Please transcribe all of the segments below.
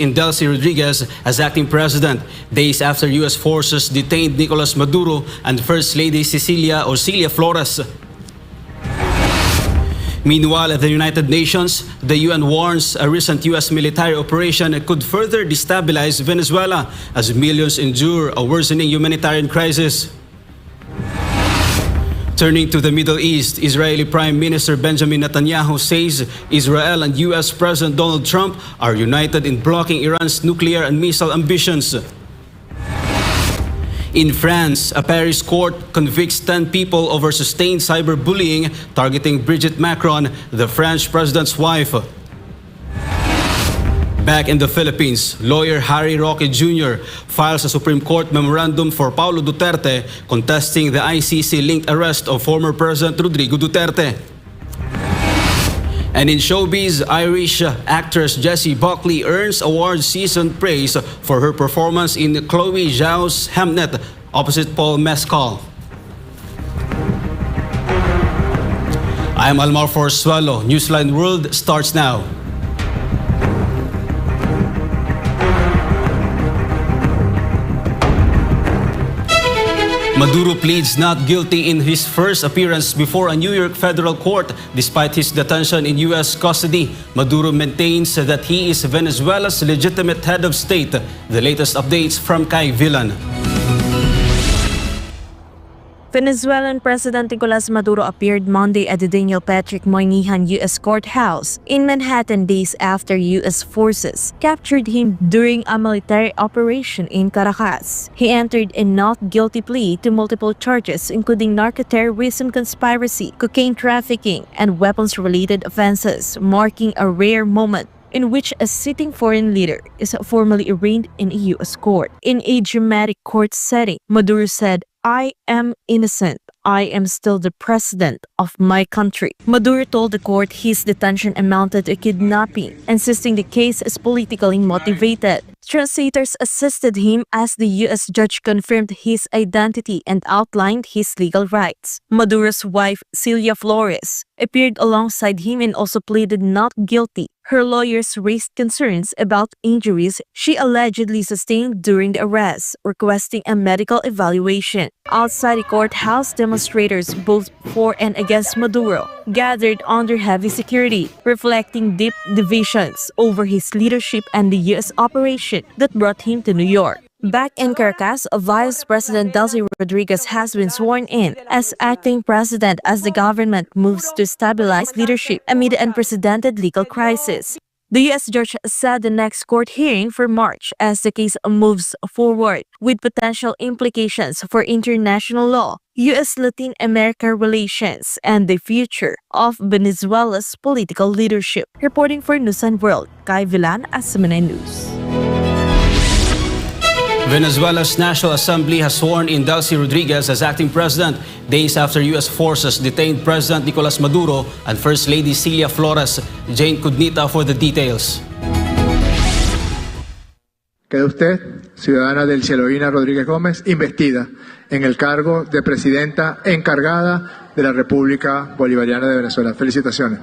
in Delcy Rodriguez as acting president, days after U.S. forces detained Nicolas Maduro and First Lady Celia Flores. Meanwhile, at the United Nations, the UN warns a recent U.S. military operation could further destabilize Venezuela as millions endure a worsening humanitarian crisis. Turning to the Middle East, Israeli Prime Minister Benjamin Netanyahu says Israel and U.S. President Donald Trump are united in blocking Iran's nuclear and missile ambitions. In France, a Paris court convicts 10 people over sustained cyberbullying targeting Brigitte Macron, the French president's wife. Back in the Philippines, lawyer Harry Roque Jr. files a Supreme Court memorandum for Paulo Duterte contesting the ICC-linked arrest of former President Rodrigo Duterte. And in showbiz, Irish actress Jessie Buckley earns award season praise for her performance in Chloe Zhao's Hamnet opposite Paul Mescal. I'm Almar Forzuelo. Newsline World starts now. Maduro pleads not guilty in his first appearance before a New York federal court despite his detention in U.S. custody. Maduro maintains that he is Venezuela's legitimate head of state. The latest updates from Kai Villan. Venezuelan President Nicolas Maduro appeared Monday at the Daniel Patrick Moynihan U.S. courthouse in Manhattan days after U.S. forces captured him during a military operation in Caracas. He entered a not guilty plea to multiple charges including narco-terrorism conspiracy, cocaine trafficking, and weapons-related offenses, marking a rare moment in which a sitting foreign leader is formally arraigned in a U.S. court. In a dramatic court setting, Maduro said, "I am innocent. I am still the president of my country." Maduro told the court his detention amounted to kidnapping, insisting the case is politically motivated. Translators assisted him as the U.S. judge confirmed his identity and outlined his legal rights. Maduro's wife, Celia Flores, appeared alongside him and also pleaded not guilty. Her lawyers raised concerns about injuries she allegedly sustained during the arrest, requesting a medical evaluation. Outside the courthouse, demonstrators both for and against Maduro gathered under heavy security, reflecting deep divisions over his leadership and the U.S. operation that brought him to New York. Back in Caracas, Vice President Delcy Rodriguez has been sworn in as acting president as the government moves to stabilize leadership amid an unprecedented legal crisis. The U.S. judge set the next court hearing for March as the case moves forward, with potential implications for international law, U.S.-Latin America relations, and the future of Venezuela's political leadership. Reporting for Newsline World, Kai Villan, SMNI News. Venezuela's National Assembly has sworn in Delcy Rodriguez as acting president days after U.S. forces detained President Nicolas Maduro and First Lady Celia Flores. Jane Cudnita for the details. Queda usted, ciudadana Delcy Eloína Rodríguez Gómez, investida en el cargo de presidenta encargada de la República Bolivariana de Venezuela. Felicitaciones.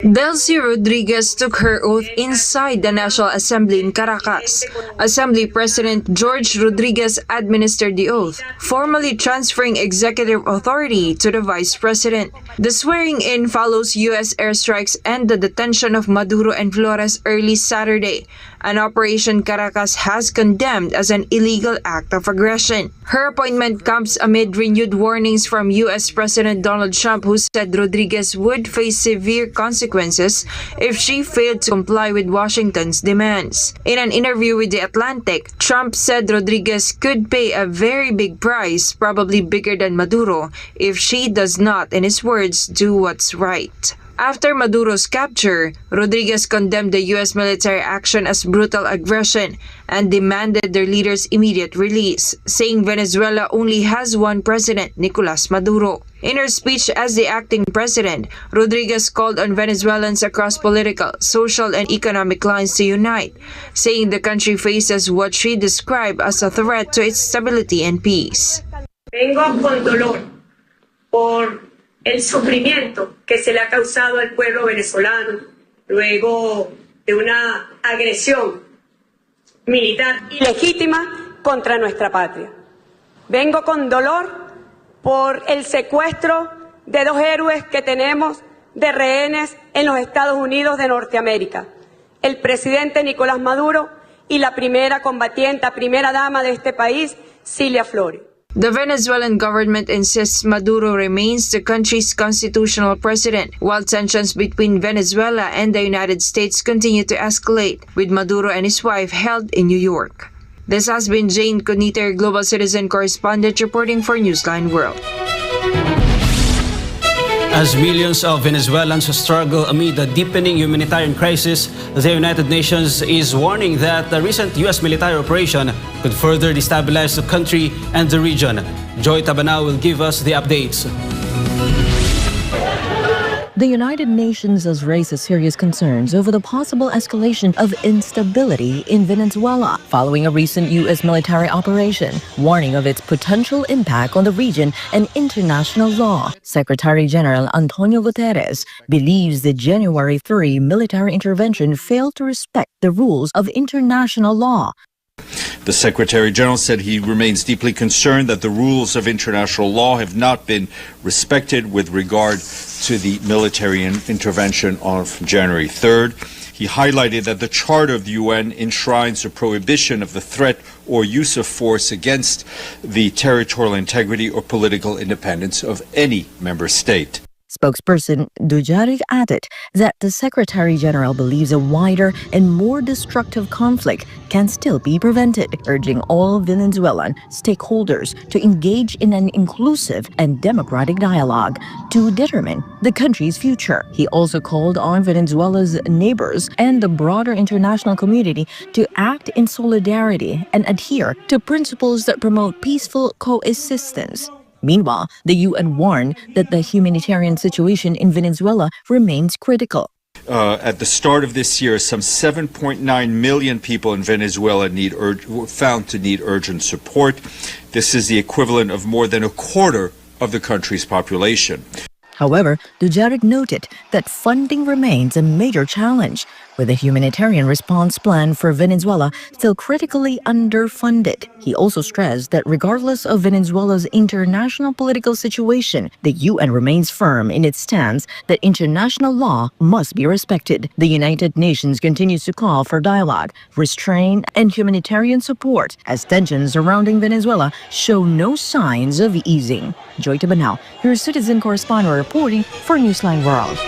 Delcy Rodriguez took her oath inside the National Assembly in Caracas. Assembly President George Rodriguez administered the oath, formally transferring executive authority to the Vice President. The swearing-in follows U.S. airstrikes and the detention of Maduro and Flores early Saturday, an operation Caracas has condemned as an illegal act of aggression. Her appointment comes amid renewed warnings from U.S. President Donald Trump, who said Rodriguez would face severe consequences if she failed to comply with Washington's demands. In an interview with The Atlantic, Trump said Rodriguez could pay a very big price, probably bigger than Maduro, if she does not, in his words, do what's right. After Maduro's capture, Rodriguez condemned the U.S. military action as brutal aggression and demanded their leader's immediate release, saying Venezuela only has one president, Nicolas Maduro. In her speech as the acting president, Rodriguez called on Venezuelans across political, social, and economic lines to unite, saying the country faces what she described as a threat to its stability and peace. Vengo con dolor por el sufrimiento que se le ha causado al pueblo venezolano luego de una agresión militar ilegítima contra nuestra patria. Vengo con dolor por el secuestro de 2 héroes que tenemos de rehenes en los Estados Unidos de Norteamérica, el presidente Nicolás Maduro y la primera combatiente, primera dama de este país, Cilia Flores. The Venezuelan government insists Maduro remains the country's constitutional president, while tensions between Venezuela and the United States continue to escalate, with Maduro and his wife held in New York. This has been Jane Coniter, Global Citizen Correspondent, reporting for Newsline World. As millions of Venezuelans struggle amid a deepening humanitarian crisis, the United Nations is warning that the recent U.S. military operation could further destabilize the country and the region. Joy Tabanao will give us the updates. The United Nations has raised serious concerns over the possible escalation of instability in Venezuela following a recent U.S. military operation, warning of its potential impact on the region and international law. Secretary General Antonio Guterres believes the January 3 military intervention failed to respect the rules of international law. The Secretary General said he remains deeply concerned that the rules of international law have not been respected with regard to the military intervention on January 3rd. He highlighted that the Charter of the UN enshrines a prohibition of the threat or use of force against the territorial integrity or political independence of any member state. Spokesperson Dujarric added that the Secretary General believes a wider and more destructive conflict can still be prevented, urging all Venezuelan stakeholders to engage in an inclusive and democratic dialogue to determine the country's future. He also called on Venezuela's neighbors and the broader international community to act in solidarity and adhere to principles that promote peaceful coexistence. Meanwhile, the UN warned that the humanitarian situation in Venezuela remains critical. At the start of this year, some 7.9 million people in Venezuela were found to need urgent support. This is the equivalent of more than a quarter of the country's population. However, Dujarric noted that funding remains a major challenge, with the humanitarian response plan for Venezuela still critically underfunded. He also stressed that regardless of Venezuela's international political situation, the UN remains firm in its stance that international law must be respected. The United Nations continues to call for dialogue, restraint, and humanitarian support as tensions surrounding Venezuela show no signs of easing. Joy Tabanao, your citizen correspondent reporting for Newsline World.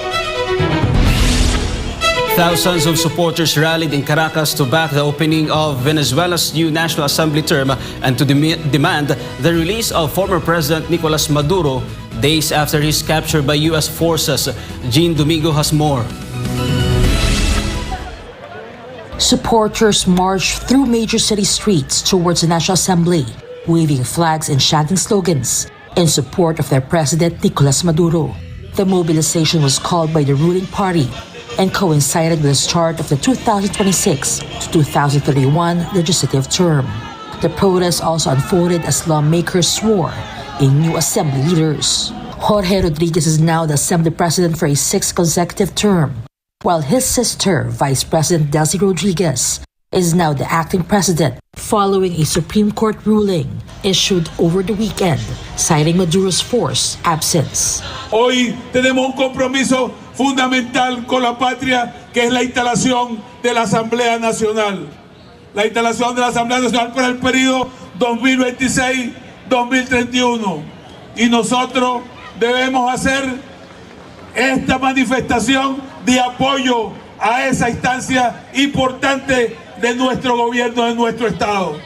Thousands of supporters rallied in Caracas to back the opening of Venezuela's new National Assembly term and to demand the release of former President Nicolás Maduro days after his capture by U.S. forces. Jean Domingo has more. Supporters marched through major city streets towards the National Assembly, waving flags and chanting slogans in support of their president Nicolás Maduro. The mobilization was called by the ruling party and coincided with the start of the 2026 to 2031 legislative term. The protests also unfolded as lawmakers swore in new assembly leaders. Jorge Rodriguez is now the assembly president for a 6th consecutive term, while his sister, Vice President Delcy Rodriguez, is now the acting president following a Supreme Court ruling issued over the weekend, citing Maduro's forced absence. Hoy tenemos un compromiso fundamental con la patria, que es la instalación de la Asamblea Nacional. La instalación de la Asamblea Nacional para el periodo 2026-2031. Y nosotros debemos hacer esta manifestación de apoyo a esa instancia importante de nuestro gobierno, de nuestro Estado.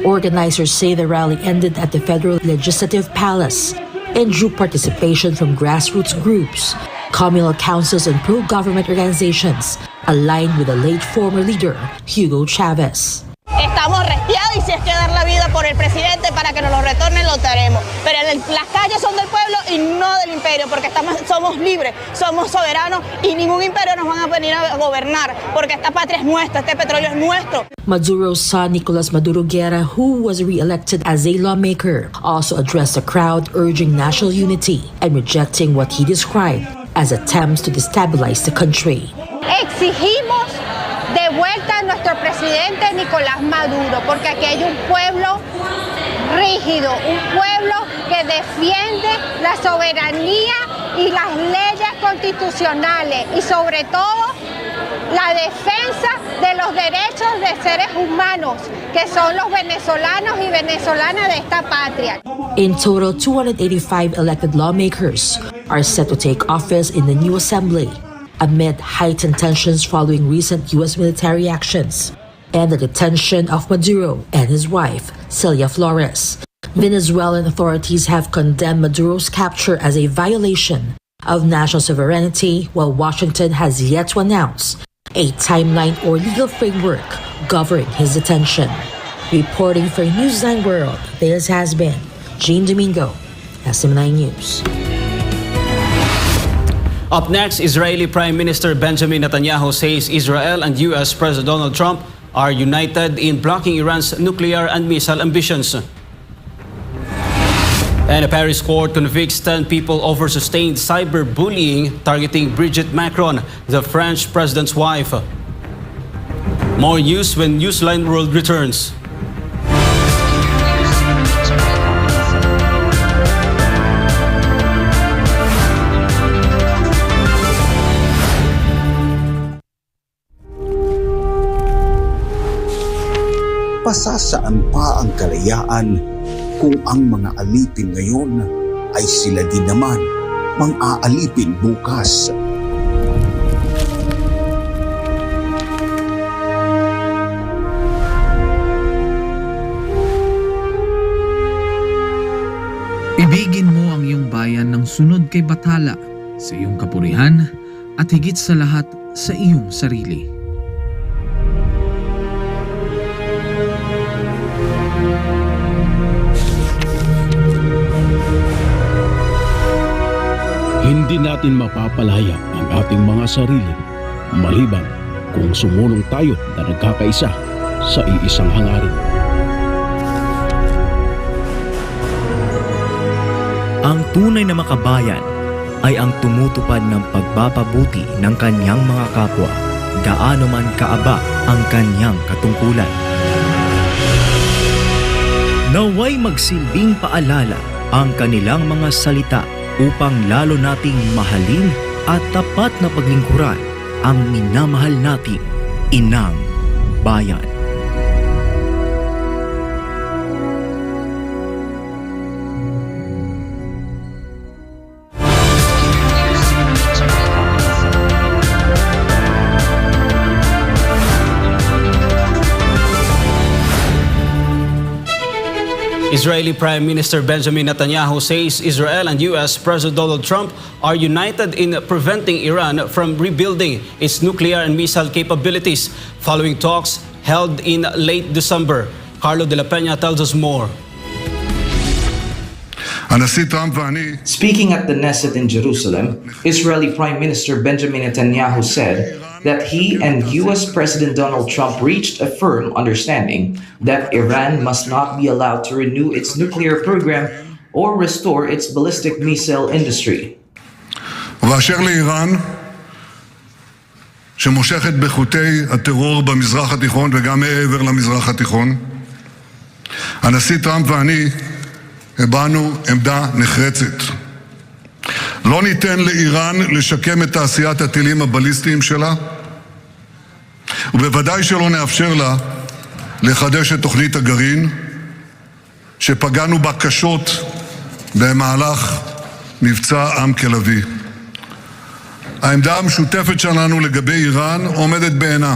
Organizers say the rally ended at the Federal Legislative Palace and drew participation from grassroots groups, communal councils, and pro-government organizations aligned with the late former leader, Hugo Chavez. Estamos resfriados y si es que dar la vida por el presidente para que nos lo retornen, lo haremos. Pero las calles son del pueblo y no del imperio, porque somos libres, somos soberanos y ningún imperio nos va a venir a gobernar, porque esta patria es nuestra, este petróleo es nuestro. Maduro's son, Nicolás Maduro Guerra, who was re-elected as a lawmaker, also addressed the crowd urging national unity and rejecting what he described as attempts to destabilize the country. Exigimos nuestro presidente Nicolás Maduro, porque aquí hay un pueblo rígido, un pueblo que defiende la soberanía y las leyes constitucionales y sobre todo la defensa de los derechos de seres humanos, que son los venezolanos y venezolanas de esta patria. In total, 285 elected lawmakers are set to take office in the new assembly amid heightened tensions following recent U.S. military actions and the detention of Maduro and his wife, Celia Flores. Venezuelan authorities have condemned Maduro's capture as a violation of national sovereignty, while Washington has yet to announce a timeline or legal framework governing his detention. Reporting for Newsline World, this has been Jean Domingo, SMNI News. Up next, Israeli Prime Minister Benjamin Netanyahu says Israel and U.S. President Donald Trump are united in blocking Iran's nuclear and missile ambitions. And a Paris court convicts 10 people over sustained cyberbullying targeting Brigitte Macron, the French president's wife. More news when Newsline World returns. Pasasaan pa ang kalayaan kung ang mga alipin ngayon ay sila din naman mang-aalipin bukas. Ibigin mo ang iyong bayan ng sunod kay Bathala, sa iyong kapurihan at higit sa lahat sa iyong sarili. Hindi natin mapapalaya ang ating mga sarili maliban kung sumulong tayo na nagkakaisa sa iisang hangarin. Ang tunay na makabayan ay ang tumutupad ng pagpapabuti ng kanyang mga kapwa, gaano man kaaba ang kanyang katungkulan. Naway magsilbing paalala ang kanilang mga salita upang lalo nating mahalin at tapat na paglingkuran ang minamahal nating inang bayan. Israeli Prime Minister Benjamin Netanyahu says Israel and U.S. President Donald Trump are united in preventing Iran from rebuilding its nuclear and missile capabilities following talks held in late December. Carlo de la Peña tells us more. Speaking at the Knesset in Jerusalem, Israeli Prime Minister Benjamin Netanyahu said that he and U.S. President Donald Trump reached a firm understanding that Iran must not be allowed to renew its nuclear program or restore its ballistic missile industry. ובאשר לאיראן, שמושכת בחוטי הטרור במזרח התיכון וגם מעבר למזרח התיכון, הנשיא טראמפ ואני הבענו עמדה נחרצת. לא ניתן לאיראן לשקם את תעשיית הטילים הבליסטיים שלה, ובוודאי שלא נאפשר לה לחדש את תוכנית הגרעין, שפגענו בה קשות במהלך מבצע עם כלבי. העמדה המשותפת שלנו לגבי איראן עומדת בעינה.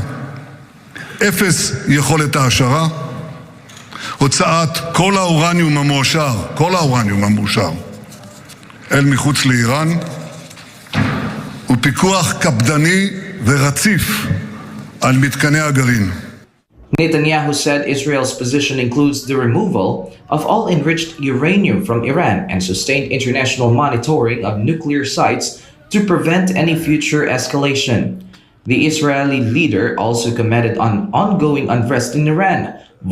אפס יכולת העשרה, הוצאת כל האורניום המועשר, אל מחוץ לאיראן, ופיקוח קפדני ורציף על מתקני הגרעין. Netanyahu said Israel's position includes the removal of all enriched uranium from Iran and sustained international monitoring of nuclear sites to prevent any future escalation. The Israeli leader also commented on ongoing unrest in Iran,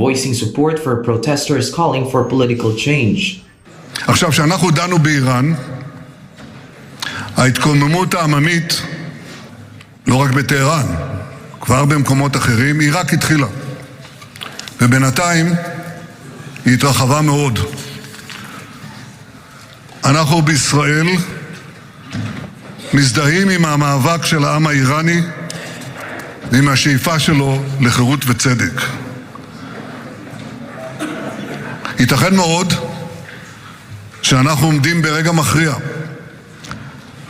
voicing support for protesters calling for political change. עכשיו, כשאנחנו דנו באיראן, ההתקוממות העממית, לא רק בטהרן, כבר במקומות אחרים, היא רק התחילה. ובינתיים היא התרחבה מאוד. אנחנו בישראל מזדהים עם המאבק של העם האיראני ועם השאיפה שלו לחירות וצדק. ייתכן מאוד שאנחנו עומדים ברגע מכריע,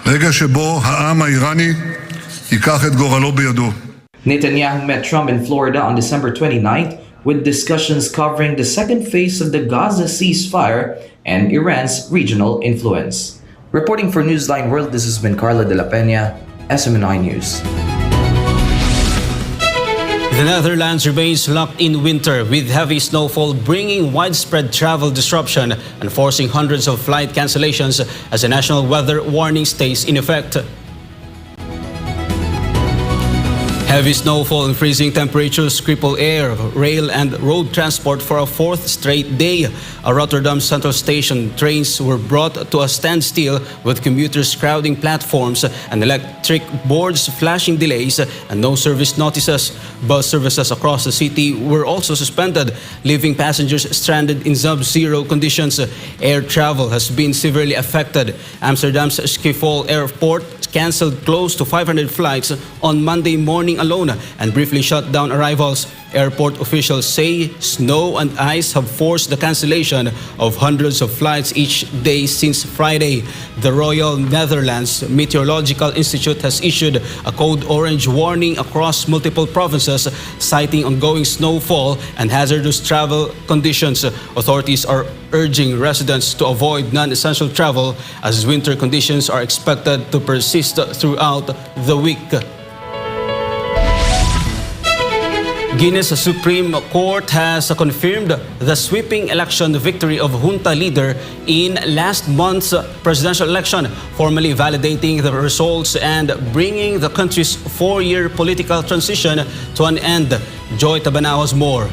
רגע שבו העם האיראני ייקח את גורלו בידו. Netanyahu met Trump in Florida on December 29th with discussions covering the second phase of the Gaza ceasefire and Iran's regional influence. Reporting for Newsline World, this has been Carla de la Peña, SMNI News. The Netherlands remains locked in winter with heavy snowfall bringing widespread travel disruption and forcing hundreds of flight cancellations as a national weather warning stays in effect. Heavy snowfall and freezing temperatures cripple air, rail and road transport for a fourth straight day. At Rotterdam Central Station, trains were brought to a standstill with commuters crowding platforms and electric boards flashing delays and no service notices. Bus services across the city were also suspended, leaving passengers stranded in sub-zero conditions. Air travel has been severely affected. Amsterdam's Schiphol Airport canceled close to 500 flights on Monday morning alone and briefly shut down arrivals. Airport officials say snow and ice have forced the cancellation of hundreds of flights each day since Friday. The Royal Netherlands Meteorological Institute has issued a code orange warning across multiple provinces, citing ongoing snowfall and hazardous travel conditions. Authorities are urging residents to avoid non-essential travel as winter conditions are expected to persist throughout the week. Guinea's Supreme Court has confirmed the sweeping election victory of junta leader in last month's presidential election, formally validating the results and bringing the country's four-year political transition to an end. Joy Tabanao has more.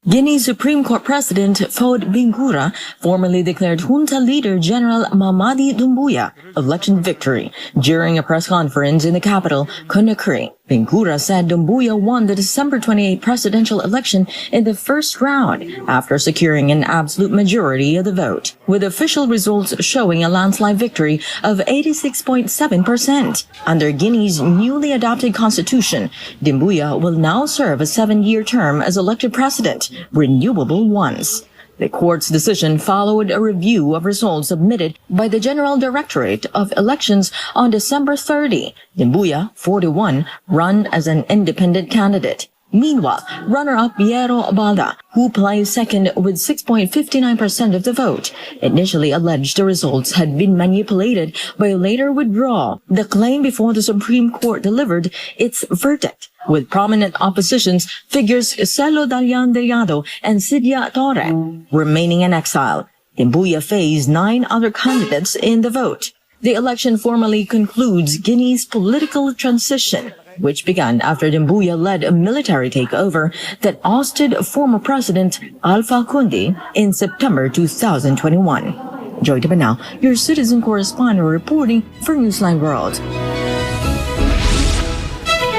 Guinea's Supreme Court President Fode Bingura formally declared junta leader General Mamadi Doumbouya election victory during a press conference in the capital, Conakry. Bingura said Doumbouya won the December 28 presidential election in the first round after securing an absolute majority of the vote, with official results showing a landslide victory of 86.7%. Under Guinea's newly adopted constitution, Doumbouya will now serve a 7-year term as elected president, renewable once. The court's decision followed a review of results submitted by the General Directorate of Elections on December 30. Doumbouya, 41, ran as an independent candidate. Meanwhile, runner-up Piero Balda, who placed second with 6.59% of the vote, initially alleged the results had been manipulated but later withdrew the claim before the Supreme Court delivered its verdict. With prominent oppositions figures Celo Dalian Delgado and Sidia Torre remaining in exile. Doumbouya faced 9 other candidates in the vote. The election formally concludes Guinea's political transition, which began after Doumbouya led a military takeover that ousted former President Alpha Conde in September 2021. Joy Tabanao, your citizen correspondent reporting for Newsline World.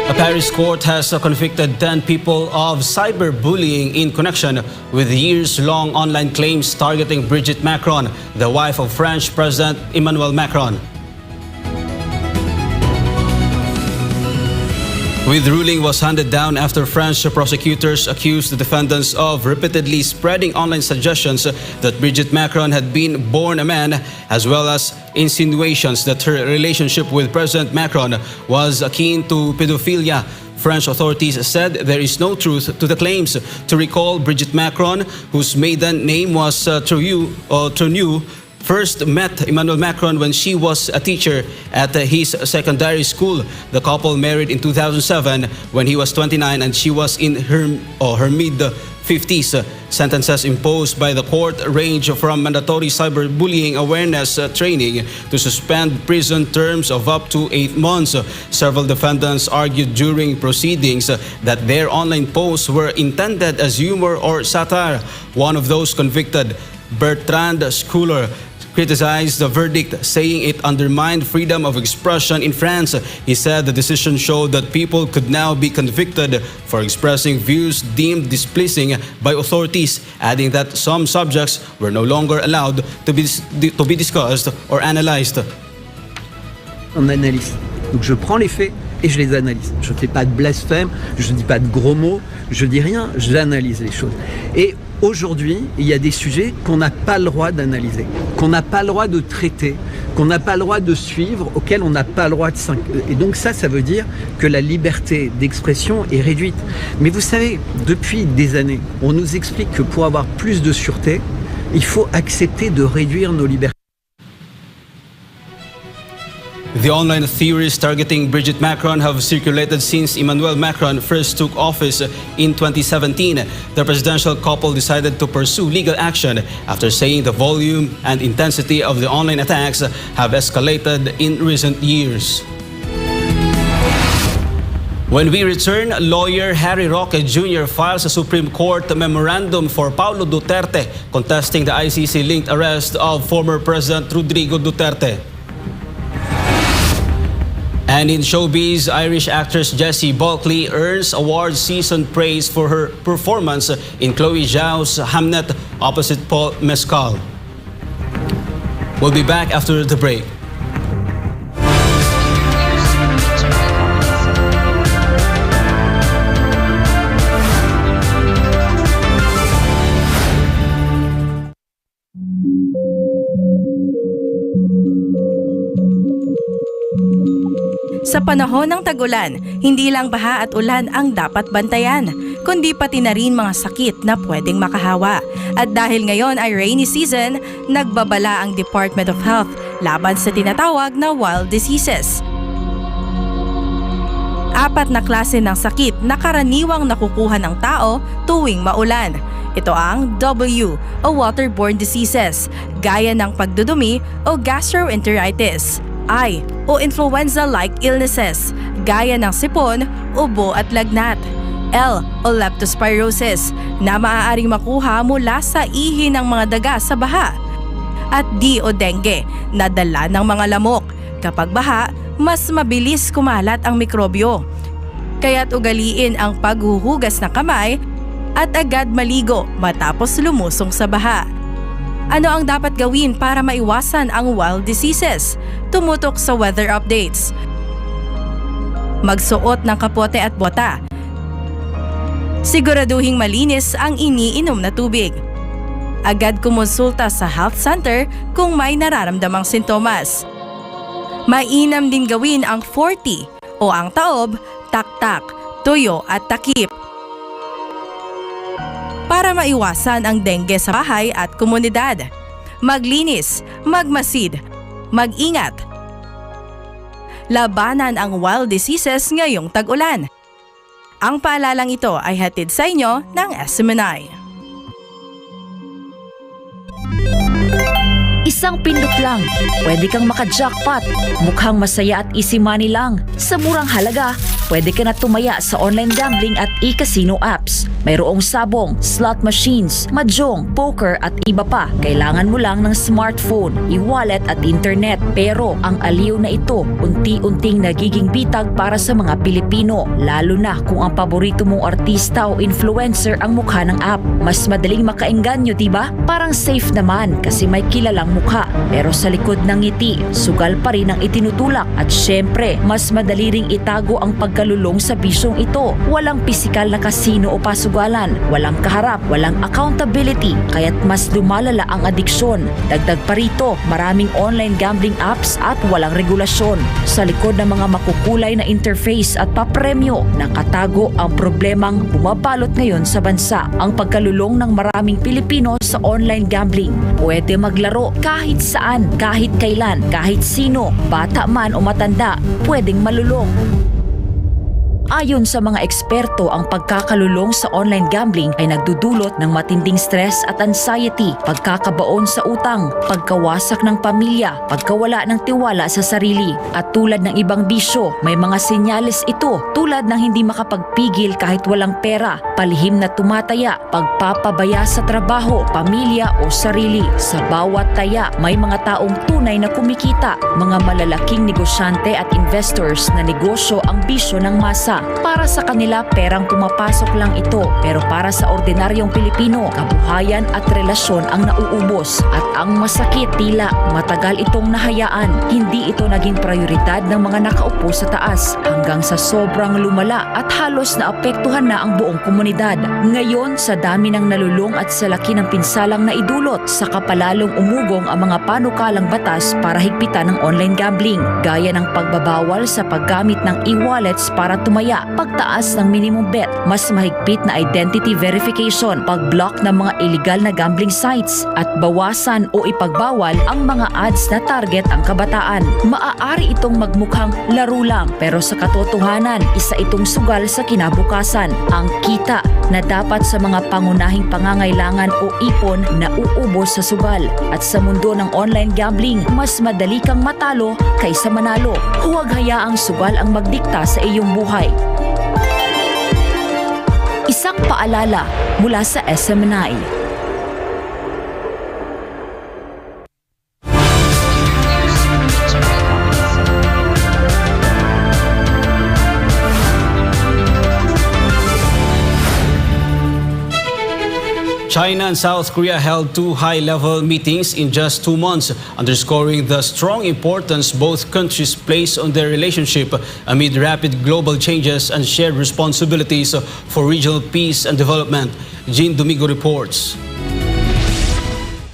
A Paris court has convicted 10 people of cyberbullying in connection with years-long online claims targeting Brigitte Macron, the wife of French President Emmanuel Macron. With ruling was handed down after French prosecutors accused the defendants of repeatedly spreading online suggestions that Brigitte Macron had been born a man, as well as insinuations that her relationship with President Macron was akin to pedophilia. French authorities said there is no truth to the claims. To recall, Brigitte Macron, whose maiden name was Trenu, first met Emmanuel Macron when she was a teacher at his secondary school. The couple married in 2007 when he was 29 and she was in her mid-50s. Sentences imposed by the court range from mandatory cyberbullying awareness training to suspend prison terms of up to 8 months. Several defendants argued during proceedings that their online posts were intended as humor or satire. One of those convicted, Bertrand Schuller, criticized the verdict, saying it undermined freedom of expression in France. He said the decision showed that people could now be convicted for expressing views deemed displeasing by authorities, adding that some subjects were no longer allowed to be discussed or analyzed. En analyse. Donc je prends les faits et je les analyse. Je ne fais pas de blasphème, je ne dis pas de gros mots, je dis rien, j'analyse les choses. Et aujourd'hui, il y a des sujets qu'on n'a pas le droit d'analyser, qu'on n'a pas le droit de traiter, qu'on n'a pas le droit de suivre, auxquels on n'a pas le droit de Et donc ça veut dire que la liberté d'expression est réduite. Mais vous savez, depuis des années, on nous explique que pour avoir plus de sûreté, il faut accepter de réduire nos libertés. The online theories targeting Brigitte Macron have circulated since Emmanuel Macron first took office in 2017. The presidential couple decided to pursue legal action after saying the volume and intensity of the online attacks have escalated in recent years. When we return, lawyer Harry Roque Jr. files a Supreme Court memorandum for Paulo Duterte, contesting the ICC-linked arrest of former President Rodrigo Duterte. And in showbiz, Irish actress Jessie Buckley earns award season praise for her performance in Chloe Zhao's Hamnet opposite Paul Mescal. We'll be back after the break. Sa panahon ng tag-ulan, hindi lang baha at ulan ang dapat bantayan, kundi pati na rin mga sakit na pwedeng makahawa. At dahil ngayon ay rainy season, nagbabala ang Department of Health laban sa tinatawag na wild diseases. 4 na klase ng sakit na karaniwang nakukuha ng tao tuwing maulan. Ito ang W o waterborne diseases, gaya ng pagdudumi o gastroenteritis. I o influenza-like illnesses, gaya ng sipon, ubo at lagnat. L o leptospirosis, na maaaring makuha mula sa ihi ng mga daga sa baha. At D o dengue, na dala ng mga lamok. Kapag baha, mas mabilis kumalat ang mikrobyo. Kaya't ugaliin ang paghuhugas ng kamay at agad maligo matapos lumusong sa baha. Ano ang dapat gawin para maiwasan ang wild diseases? Tumutok sa weather updates. Magsuot ng kapote at bota. Siguraduhing malinis ang iniinom na tubig. Agad kumonsulta sa health center kung may nararamdamang sintomas. Mainam din gawin ang 40 o ang taob, taktak, tuyo at takip para maiwasan ang dengue sa bahay at komunidad. Maglinis, magmasid, mag-ingat. Labanan ang wild diseases ngayong tag-ulan. Ang paalalang ito ay hatid sa inyo ng SMNI. Isang pindot lang, pwede kang maka-jackpot. Mukhang masaya at easy money lang. Sa murang halaga, pwede ka na tumaya sa online gambling at e-casino apps. Mayroong sabong, slot machines, mahjong, poker at iba pa. Kailangan mo lang ng smartphone, e-wallet at internet. Pero ang aliw na ito, unti-unting nagiging bitag para sa mga Pilipino. Lalo na kung ang paborito mong artista o influencer ang mukha ng app. Mas madaling makaengganyo, diba? Parang safe naman kasi may kilalang mukha. Pero sa likod ng ngiti, sugal pa rin ang itinutulak. At syempre, mas madali ring itago ang pagkalulong sa bisyong ito. Walang pisikal na kasino o pasugalan, walang kaharap, walang accountability, kaya't mas lumalala ang adiksyon. Dagdag pa rito, maraming online gambling apps at walang regulasyon. Sa likod ng mga makukulay na interface at papremyo, nakatago ang problemang bumabalot ngayon sa bansa. Ang pagkalulong ng maraming Pilipino sa online gambling. Pwede maglaro kahit saan, kahit kailan, kahit sino, bata man o matanda, pwedeng malulong. Ayon sa mga eksperto, ang pagkakalulong sa online gambling ay nagdudulot ng matinding stress at anxiety, pagkakabaon sa utang, pagkawasak ng pamilya, pagkawala ng tiwala sa sarili. At tulad ng ibang bisyo, may mga senyales ito tulad ng hindi makapagpigil kahit walang pera, palihim na tumataya, pagpapabaya sa trabaho, pamilya o sarili. Sa bawat taya, may mga taong tunay na kumikita, mga malalaking negosyante at investors na negosyo ang bisyo ng masa. Para sa kanila, perang pumapasok lang ito, pero para sa ordinaryong Pilipino, kabuhayan at relasyon ang nauubos. At ang masakit, tila matagal itong nahayaan. Hindi ito naging prioridad ng mga nakaupo sa taas hanggang sa sobrang lumala at halos naapektuhan na ang buong komunidad. Ngayon, sa dami ng nalulung at sa laki ng pinsalang naidulot, sa kapalalong umugong ang mga panukalang batas para higpitan ng online gambling, gaya ng pagbabawal sa paggamit ng e-wallets para tumaya, pagtaas ng minimum bet, mas mahigpit na identity verification, pag-block ng mga illegal na gambling sites, at bawasan o ipagbawal ang mga ads na target ang kabataan. Maaari itong magmukhang laro lang, pero sa katotohanan, isa itong sugal sa kinabukasan. Ang kita na dapat sa mga pangunahing pangangailangan o ipon na uubos sa sugal. At sa mundo ng online gambling, mas madali kang matalo kaysa manalo. Huwag hayaang sugal ang magdikta sa iyong buhay. Isang paalala mula sa SMNI. China and South Korea held two high-level meetings in just 2 months, underscoring the strong importance both countries place on their relationship amid rapid global changes and shared responsibilities for regional peace and development. Jean Domingo reports.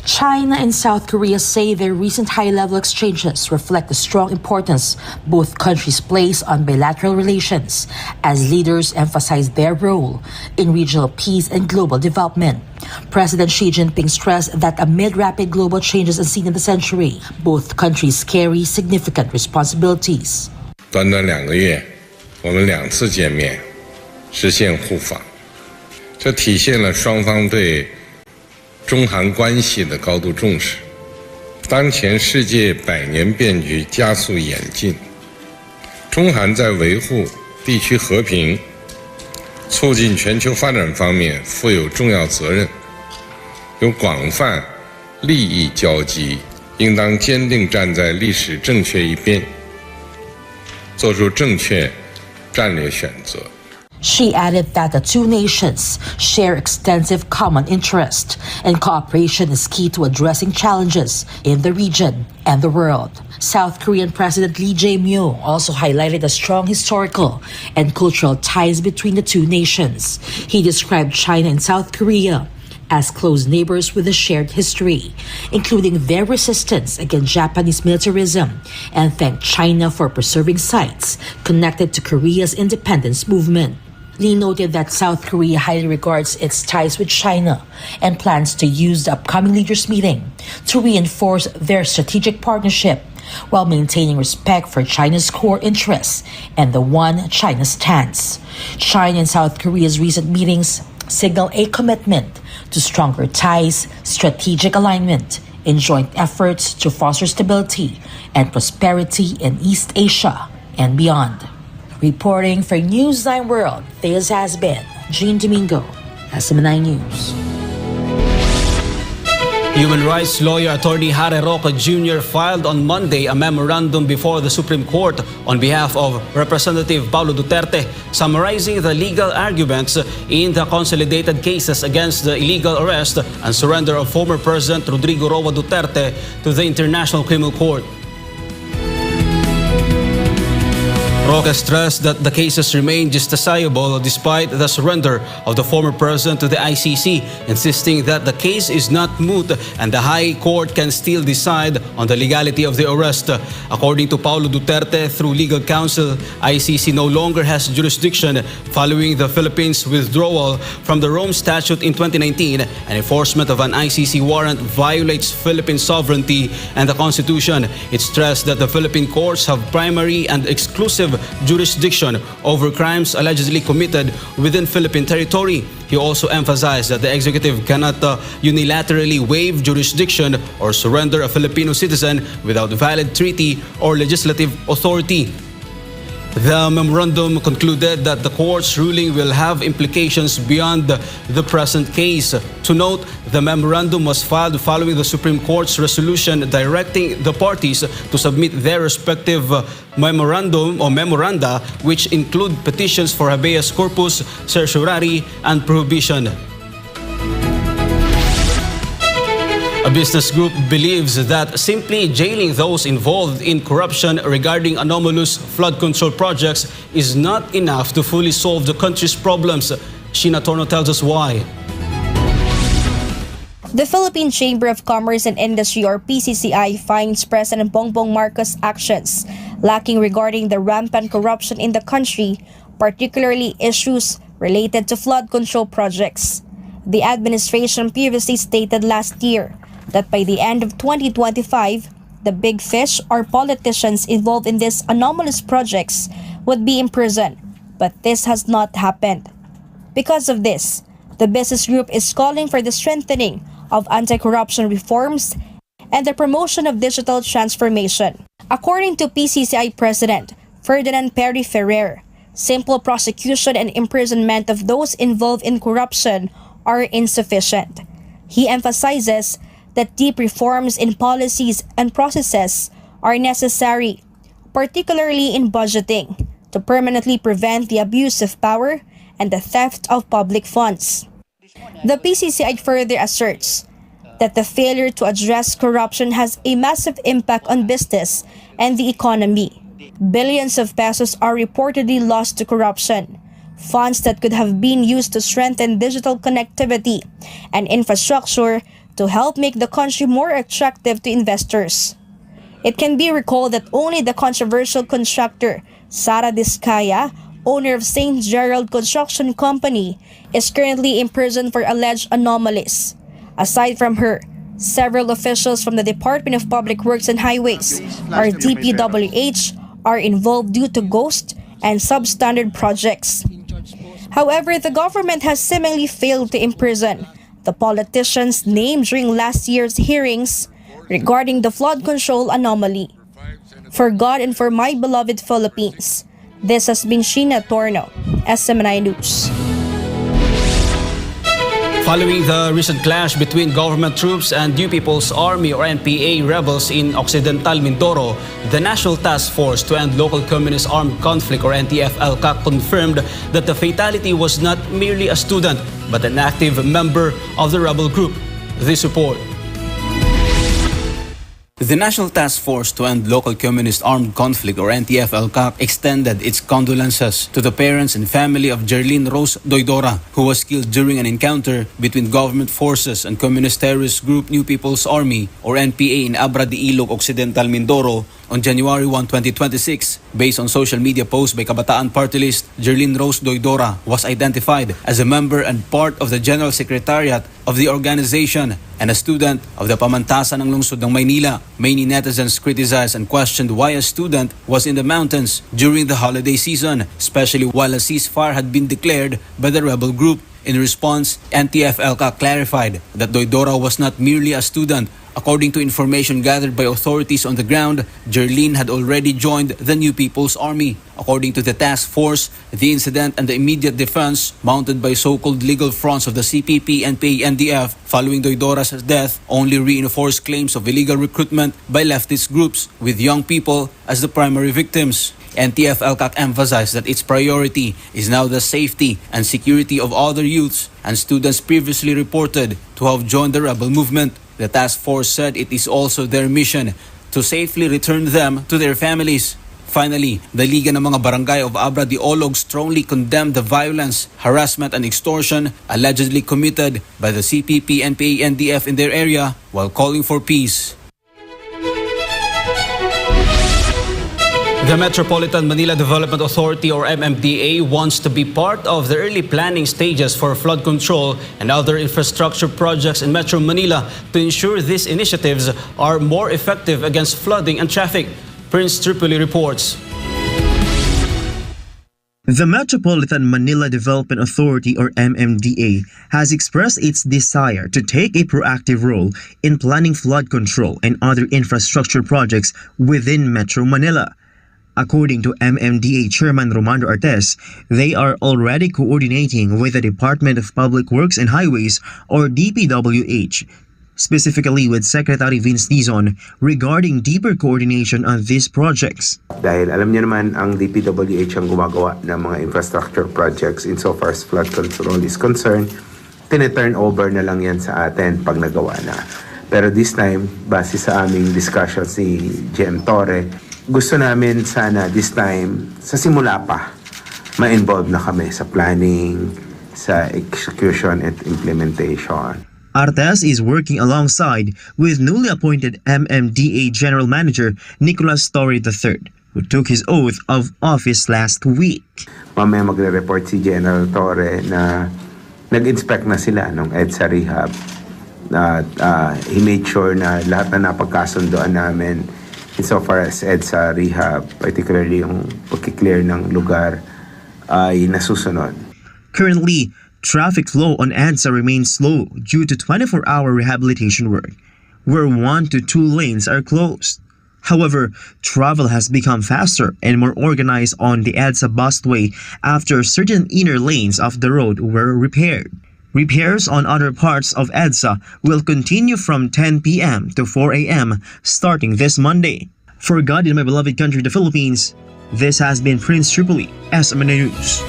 China and South Korea say their recent high-level exchanges reflect the strong importance both countries place on bilateral relations as leaders emphasize their role in regional peace and global development. President Xi Jinping stressed that amid rapid global changes seen in the century, both countries carry significant responsibilities. 短短2个月，我们2次见面，实现互访，这体现了双方对中韩关系的高度重视。当前世界百年变局加速演进，中韩在维护地区和平、促进全球发展方面负有重要责任，有广泛利益交集，应当坚定站在历史正确一边，做出正确战略选择。She added that the two nations share extensive common interest, and cooperation is key to addressing challenges in the region and the world. South Korean President Lee Jae-myung also highlighted the strong historical and cultural ties between the two nations. He described China and South Korea as close neighbors with a shared history, including their resistance against Japanese militarism, and thanked China for preserving sites connected to Korea's independence movement. Lee noted that South Korea highly regards its ties with China and plans to use the upcoming leaders' meeting to reinforce their strategic partnership while maintaining respect for China's core interests and the One China stance. China and South Korea's recent meetings signal a commitment to stronger ties, strategic alignment, and joint efforts to foster stability and prosperity in East Asia and beyond. Reporting for Newsline World, this has been Jean Domingo, SMNI News. Human rights lawyer attorney Harry Roca Jr. filed on Monday a memorandum before the Supreme Court on behalf of Representative Paulo Duterte, summarizing the legal arguments in the consolidated cases against the illegal arrest and surrender of former President Rodrigo Roa Duterte to the International Criminal Court. Roca stressed that the cases remain justiciable despite the surrender of the former president to the ICC, insisting that the case is not moot and the High Court can still decide on the legality of the arrest. According to Paulo Duterte, through legal counsel, ICC no longer has jurisdiction following the Philippines' withdrawal from the Rome Statute in 2019, and enforcement of an ICC warrant violates Philippine sovereignty and the Constitution. It stressed that the Philippine courts have primary and exclusive jurisdiction over crimes allegedly committed within Philippine territory. He also emphasized that the executive cannot unilaterally waive jurisdiction or surrender a Filipino citizen without valid treaty or legislative authority. The memorandum concluded that the court's ruling will have implications beyond the present case. To note, the memorandum was filed following the Supreme Court's resolution directing the parties to submit their respective memoranda, which include petitions for habeas corpus, certiorari, and prohibition. A business group believes that simply jailing those involved in corruption regarding anomalous flood control projects is not enough to fully solve the country's problems. Sheena Torno tells us why. The Philippine Chamber of Commerce and Industry, or PCCI, finds President Bongbong Marcos' actions lacking regarding the rampant corruption in the country, particularly issues related to flood control projects. The administration previously stated last year that by the end of 2025, the big fish or politicians involved in these anomalous projects would be imprisoned, but this has not happened. Because of this, the business group is calling for the strengthening of anti-corruption reforms and the promotion of digital transformation. According to PCCI President Ferdinand Perry Ferrer, simple prosecution and imprisonment of those involved in corruption are insufficient. He emphasizes that deep reforms in policies and processes are necessary, particularly in budgeting, to permanently prevent the abuse of power and the theft of public funds. The PCCI further asserts that the failure to address corruption has a massive impact on business and the economy. Billions of pesos are reportedly lost to corruption, funds that could have been used to strengthen digital connectivity and infrastructure to help make the country more attractive to investors. It can be recalled that only the controversial contractor Sara Diskaya, owner of St. Gerald Construction Company, is currently imprisoned for alleged anomalies. Aside from her, several officials from the Department of Public Works and Highways, or DPWH, are involved due to ghost and substandard projects. However, the government has seemingly failed to imprison the politicians named during last year's hearings regarding the flood control anomaly. For God and for my beloved Philippines, this has been Sheena Torno, SMNI News. Following the recent clash between government troops and New People's Army or NPA rebels in Occidental Mindoro, the National Task Force to End Local Communist Armed Conflict or NTF-LCAC confirmed that the fatality was not merely a student but an active member of the rebel group. This report. The National Task Force to End Local Communist Armed Conflict or NTF-LCAC extended its condolences to the parents and family of Jerlyn Rose Doidora, who was killed during an encounter between government forces and communist terrorist group New People's Army or NPA in Abra de Ilog, Occidental Mindoro on January 1, 2026. Based on social media posts by Kabataan Party List, Jerlyn Rose Doidora was identified as a member and part of the General Secretariat of the organization and a student of the Pamantasan ng Lungsod ng Maynila. Many netizens criticized and questioned why a student was in the mountains during the holiday season, especially while a ceasefire had been declared by the rebel group. In response, NTF-LCAC clarified that Doidora was not merely a student. According to information gathered by authorities on the ground, Jerlyn had already joined the New People's Army. According to the task force, the incident and the immediate defense mounted by so-called legal fronts of the CPP, NPA, NDF following Doidora's death only reinforced claims of illegal recruitment by leftist groups, with young people as the primary victims. NTF-LCAC emphasized that its priority is now the safety and security of other youths and students previously reported to have joined the rebel movement. The task force said it is also their mission to safely return them to their families. Finally, the Liga ng mga Barangay of Abra de Olog strongly condemned the violence, harassment and extortion allegedly committed by the CPP, NPA, NDF in their area while calling for peace. The Metropolitan Manila Development Authority or MMDA wants to be part of the early planning stages for flood control and other infrastructure projects in Metro Manila to ensure these initiatives are more effective against flooding and traffic. Prince Tripoli reports. The Metropolitan Manila Development Authority or MMDA has expressed its desire to take a proactive role in planning flood control and other infrastructure projects within Metro Manila. According to MMDA Chairman Romando Artes, they are already coordinating with the Department of Public Works and Highways or DPWH, specifically with Secretary Vince Dizon regarding deeper coordination on these projects. Dahil alam niyo naman ang DPWH ang gumagawa ng mga infrastructure projects insofar as flood control is concerned, tine-turn over na lang yan sa atin pag nagawa na. Pero this time, base sa aming discussion si GM Torre, gusto namin sana this time, sa simula pa, ma-involve na kami sa planning, sa execution at implementation. Artes is working alongside with newly appointed MMDA General Manager Nicolas Torre III, who took his oath of office last week. Mamaya magre-report si General Torre na nag-inspect na sila nung EDSA rehab. He made sure na lahat na napagkasundoan namin insofar as EDSA rehab, particularly yung pagkiklear ng lugar, ay nasusunod. Currently, traffic flow on EDSA remains slow due to 24-hour rehabilitation work, where 1 to 2 lanes are closed. However, travel has become faster and more organized on the EDSA busway after certain inner lanes of the road were repaired. Repairs on other parts of EDSA will continue from 10 p.m. to 4 a.m. starting this Monday. For God in my beloved country, the Philippines, this has been Prince Tripoli, SMNI News.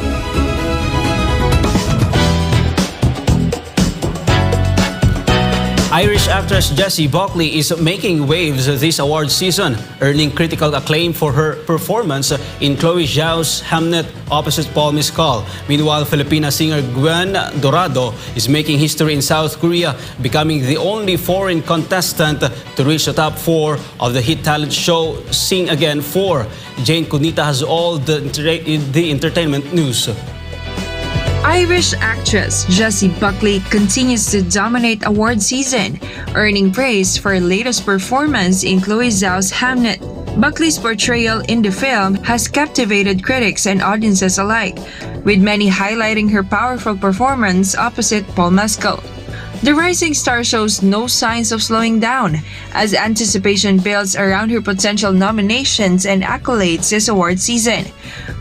Irish actress Jessie Buckley is making waves this award season, earning critical acclaim for her performance in Chloe Zhao's Hamnet opposite Paul Mescal. Meanwhile, Filipina singer Gwen Dorado is making history in South Korea, becoming the only foreign contestant to reach the top 4 of the hit talent show Sing Again 4. Jane Cunita has all the entertainment news. Irish actress Jessie Buckley continues to dominate award season, earning praise for her latest performance in Chloe Zhao's Hamnet. Buckley's portrayal in the film has captivated critics and audiences alike, with many highlighting her powerful performance opposite Paul Mescal. The rising star shows no signs of slowing down, as anticipation builds around her potential nominations and accolades this award season.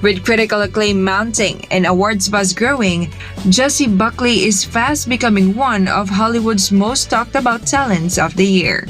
With critical acclaim mounting and awards buzz growing, Jessie Buckley is fast becoming one of Hollywood's most talked about talents of the year.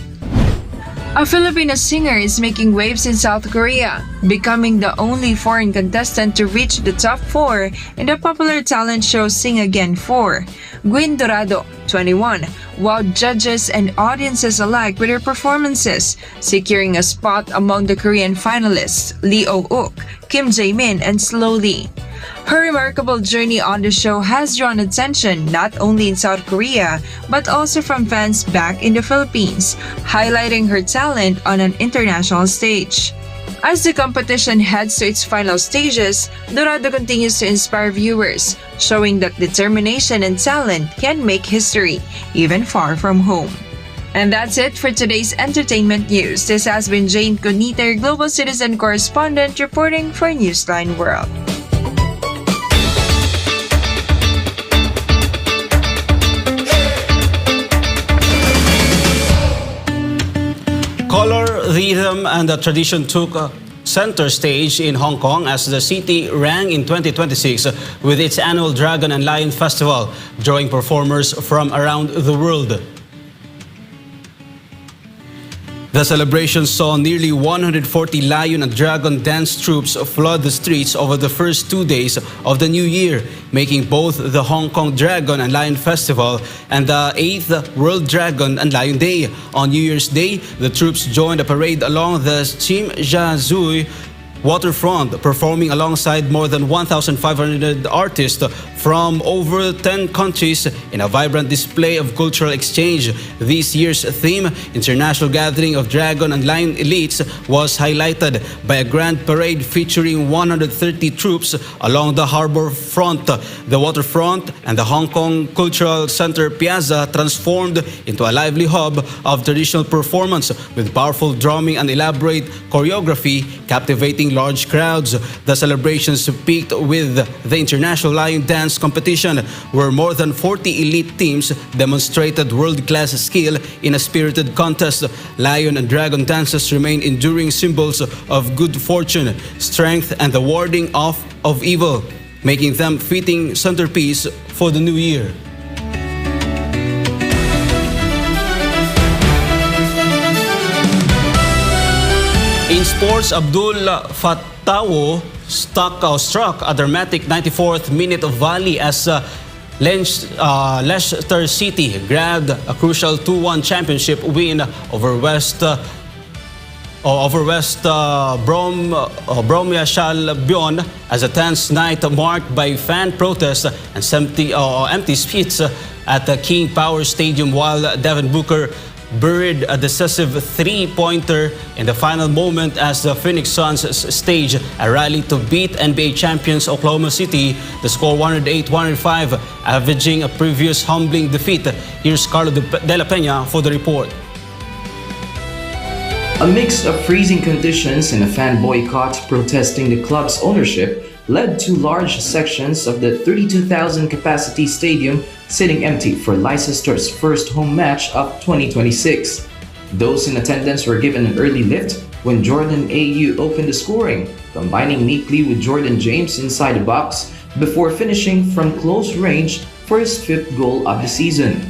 A Filipino singer is making waves in South Korea, becoming the only foreign contestant to reach the top 4 in the popular talent show Sing Again 4. Gwen Dorado, 21, wowed judges and audiences alike with her performances, securing a spot among the Korean finalists Lee Oh-uk, Kim Jae-min, and Slo Lee. Her remarkable journey on the show has drawn attention not only in South Korea but also from fans back in the Philippines, highlighting her talent on an international stage. As the competition heads to its final stages, Dorado continues to inspire viewers, showing that determination and talent can make history, even far from home. And that's it for today's entertainment news. This has been Jane Cunita, Global Citizen Correspondent, reporting for Newsline World. Color, rhythm, and the tradition took center stage in Hong Kong as the city rang in 2026 with its annual Dragon and Lion Festival, drawing performers from around the world. The celebration saw nearly 140 lion and dragon dance troupes flood the streets over the first 2 days of the new year, making both the Hong Kong Dragon and Lion Festival and the 8th World Dragon and Lion Day. On New Year's Day, the troops joined a parade along the Tsim Sha Tsui waterfront, performing alongside more than 1,500 artists from over 10 countries in a vibrant display of cultural exchange. This year's theme, International Gathering of Dragon and Lion Elites, was highlighted by a grand parade featuring 130 troops along the harbor front. The waterfront and the Hong Kong Cultural Center Piazza transformed into a lively hub of traditional performance with powerful drumming and elaborate choreography, captivating drawing large crowds. The celebrations peaked with the International Lion Dance Competition, where more than 40 elite teams demonstrated world-class skill in a spirited contest. Lion and dragon dances remain enduring symbols of good fortune, strength, and the warding off of evil, making them fitting centerpiece for the new year. In sports, Abdul Fattawo struck a dramatic 94th minute of volley as Leicester City grabbed a crucial 2-1 championship win over West Bromwich Albion, as a tense night marked by fan protests and empty seats at the King Power Stadium, while Devin Booker buried a decisive three-pointer in the final moment as the Phoenix Suns staged a rally to beat NBA champions Oklahoma City. The score 108-105, averaging a previous humbling defeat. Here's Carlo De La Peña for the report. A mix of freezing conditions and a fan boycott protesting the club's ownership led to large sections of the 32,000 capacity stadium sitting empty for Leicester's first home match of 2026. Those in attendance were given an early lift when Jordan Ayew opened the scoring, combining neatly with Jordan James inside the box before finishing from close range for his 5th goal of the season.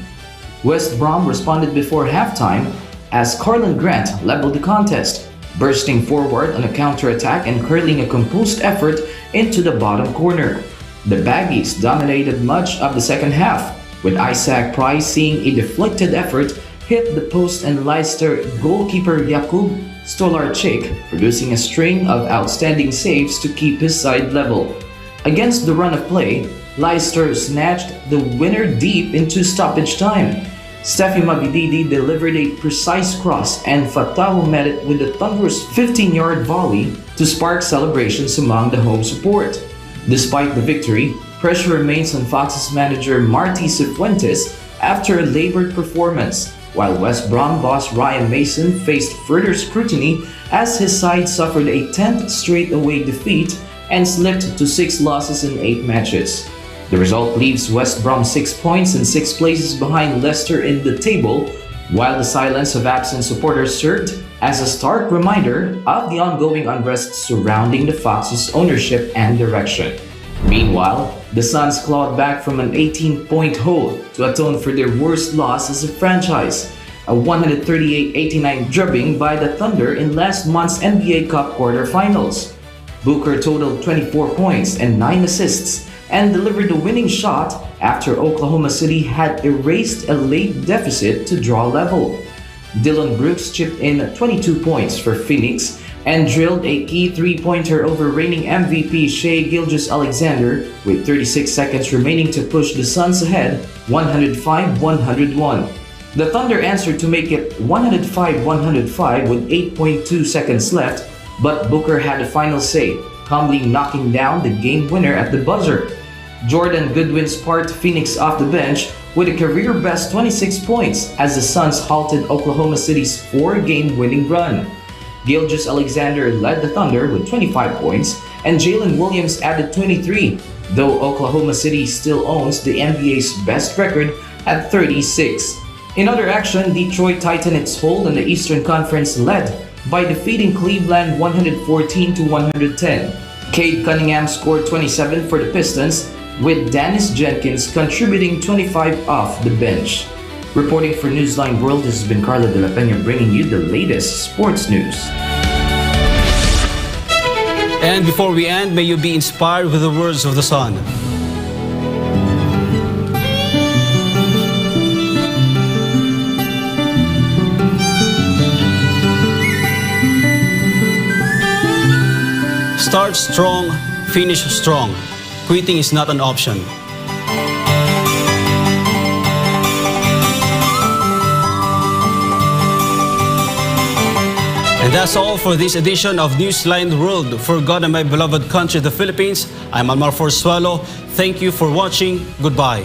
West Brom responded before halftime as Carlin Grant leveled the contest, bursting forward on a counter-attack and curling a composed effort into the bottom corner. The Baggies dominated much of the second half, with Isaac Price seeing a deflected effort hit the post and Leicester goalkeeper Jakub Stolarczyk producing a string of outstanding saves to keep his side level. Against the run of play, Leicester snatched the winner deep into stoppage time. Steffi Mabididi delivered a precise cross and Fattawo met it with a thunderous 15-yard volley to spark celebrations among the home support. Despite the victory, pressure remains on Fox's manager Marty Cifuentes after a labored performance, while West Brom boss Ryan Mason faced further scrutiny as his side suffered a 10th straight away defeat and slipped to 6 losses in 8 matches. The result leaves West Brom 6 points and 6 places behind Leicester in the table, while the silence of absent supporters served as a stark reminder of the ongoing unrest surrounding the Foxes' ownership and direction. Meanwhile, the Suns clawed back from an 18-point hole to atone for their worst loss as a franchise, a 138-89 drubbing by the Thunder in last month's NBA Cup quarterfinals. Booker totaled 24 points and 9 assists and delivered the winning shot after Oklahoma City had erased a late deficit to draw level. Dillon Brooks chipped in 22 points for Phoenix and drilled a key three-pointer over reigning MVP Shai Gilgeous-Alexander with 36 seconds remaining to push the Suns ahead 105-101. The Thunder answered to make it 105-105 with 8.2 seconds left, but Booker had the final say, calmly knocking down the game winner at the buzzer. Jordan Goodwin sparked Phoenix off the bench with a career-best 26 points as the Suns halted Oklahoma City's 4-game winning run. Gilgeous-Alexander led the Thunder with 25 points and Jalen Williams added 23, though Oklahoma City still owns the NBA's best record at 36. In other action, Detroit tightened its hold on the Eastern Conference led by defeating Cleveland 114-110. Cade Cunningham scored 27 for the Pistons, with Dennis Jenkins contributing 25 off the bench. Reporting for Newsline World, this has been Carlo De La Peña bringing you the latest sports news. And before we end, may you be inspired with the words of the Sun. Start strong, finish strong. Quitting is not an option. And that's all for this edition of Newsline World. For God and my beloved country, the Philippines, I'm Almar Forzuelo. Thank you for watching. Goodbye.